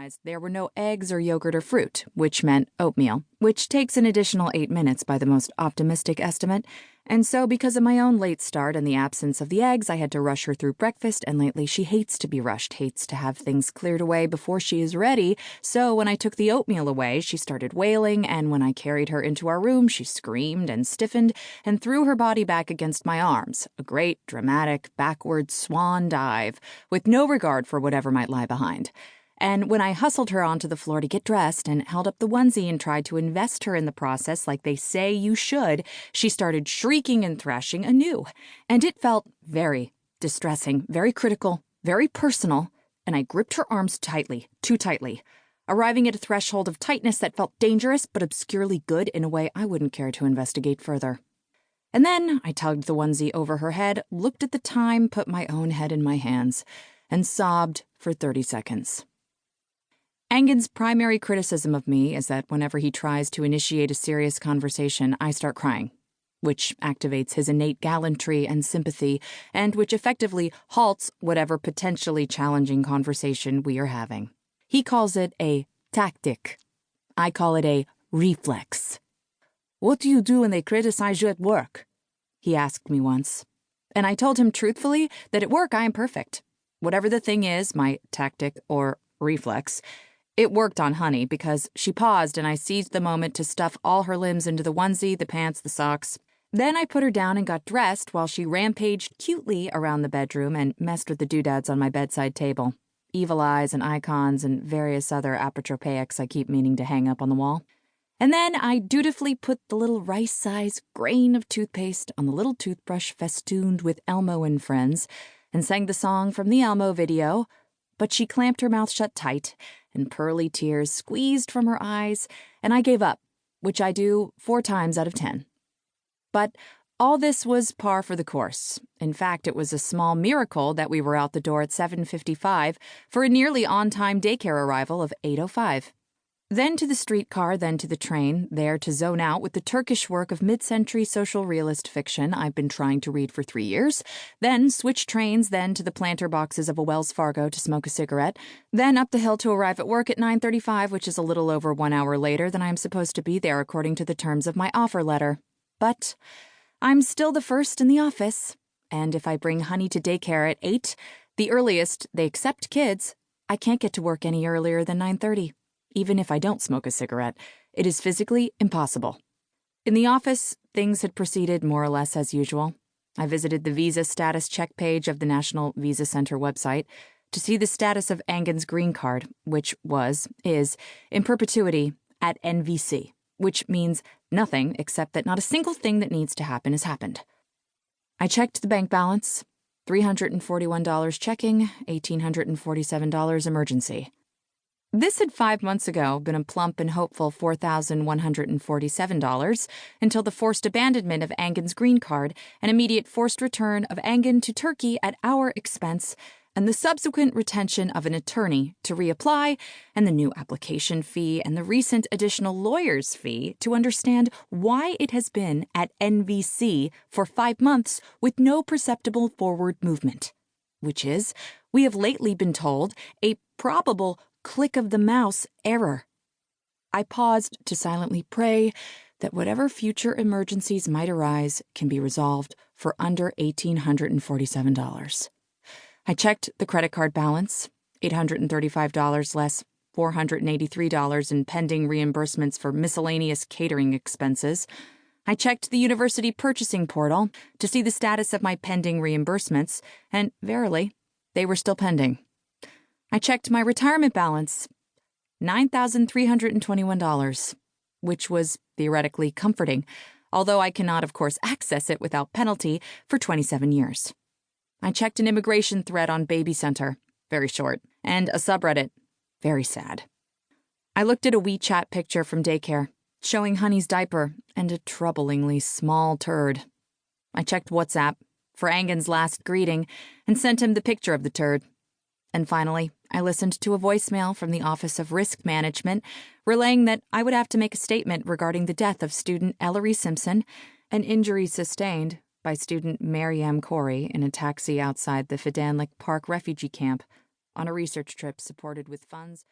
realized there were no eggs or yogurt or fruit, which meant oatmeal, which takes an additional 8 minutes by the most optimistic estimate. And so because of my own late start and the absence of the eggs, I had to rush her through breakfast, and lately she hates to be rushed, hates to have things cleared away before she is ready. So when I took the oatmeal away, she started wailing, and when I carried her into our room, she screamed and stiffened and threw her body back against my arms, a great, dramatic, backward swan dive, with no regard for whatever might lie behind. And when I hustled her onto the floor to get dressed and held up the onesie and tried to invest her in the process like they say you should, she started shrieking and thrashing anew. And it felt very distressing, very critical, very personal, and I gripped her arms tightly, too tightly, arriving at a threshold of tightness that felt dangerous but obscurely good in a way I wouldn't care to investigate further. And then I tugged the onesie over her head, looked at the time, put my own head in my hands, and sobbed for 30 seconds. Angen's primary criticism of me is that whenever he tries to initiate a serious conversation, I start crying, which activates his innate gallantry and sympathy, and which effectively halts whatever potentially challenging conversation we are having. He calls it a tactic. I call it a reflex. "What do you do when they criticize you at work?" he asked me once. And I told him truthfully that at work I am perfect. Whatever the thing is, my tactic or reflex, it worked on Honey because she paused and I seized the moment to stuff all her limbs into the onesie, the pants, the socks. Then I put her down and got dressed while she rampaged cutely around the bedroom and messed with the doodads on my bedside table. Evil eyes and icons and various other apotropaics I keep meaning to hang up on the wall. And then I dutifully put the little rice-sized grain of toothpaste on the little toothbrush festooned with Elmo and Friends and sang the song from the Elmo video, but she clamped her mouth shut tight and pearly tears squeezed from her eyes, and I gave up, which I do 4 times out of 10. But all this was par for the course. In fact, it was a small miracle that we were out the door at 7:55 for a nearly on-time daycare arrival of 8:05. Then to the streetcar, then to the train, there to zone out with the Turkish work of mid-century social realist fiction I've been trying to read for 3 years, then switch trains, then to the planter boxes of a Wells Fargo to smoke a cigarette, then up the hill to arrive at work at 9:35, which is a little over 1 hour later than I'm supposed to be there according to the terms of my offer letter. But I'm still the first in the office, and if I bring Honey to daycare at 8, the earliest they accept kids, I can't get to work any earlier than 9:30. Even if I don't smoke a cigarette, it is physically impossible. In the office, things had proceeded more or less as usual. I visited the visa status check page of the National Visa Center website to see the status of Angen's green card, which is, in perpetuity, at NVC, which means nothing except that not a single thing that needs to happen has happened. I checked the bank balance, $341 checking, $1,847 emergency. This had 5 months ago been a plump and hopeful $4,147 until the forced abandonment of Angen's green card and immediate forced return of Angen to Turkey at our expense and the subsequent retention of an attorney to reapply and the new application fee and the recent additional lawyer's fee to understand why it has been at NVC for 5 months with no perceptible forward movement, which is, we have lately been told, a probable click of the mouse error. I paused to silently pray that whatever future emergencies might arise can be resolved for under $1,847. I checked the credit card balance, $835 less $483 in pending reimbursements for miscellaneous catering expenses. I checked the university purchasing portal to see the status of my pending reimbursements, and verily, they were still pending. I checked my retirement balance, $9,321, which was theoretically comforting, although I cannot, of course, access it without penalty for 27 years. I checked an immigration thread on Baby Center, very short, and a subreddit, very sad. I looked at a WeChat picture from daycare, showing Honey's diaper and a troublingly small turd. I checked WhatsApp for Angen's last greeting and sent him the picture of the turd. And finally, I listened to a voicemail from the Office of Risk Management relaying that I would have to make a statement regarding the death of student Ellery Simpson and injuries sustained by student Mary M. Corey in a taxi outside the Fidanlic Park refugee camp on a research trip supported with funds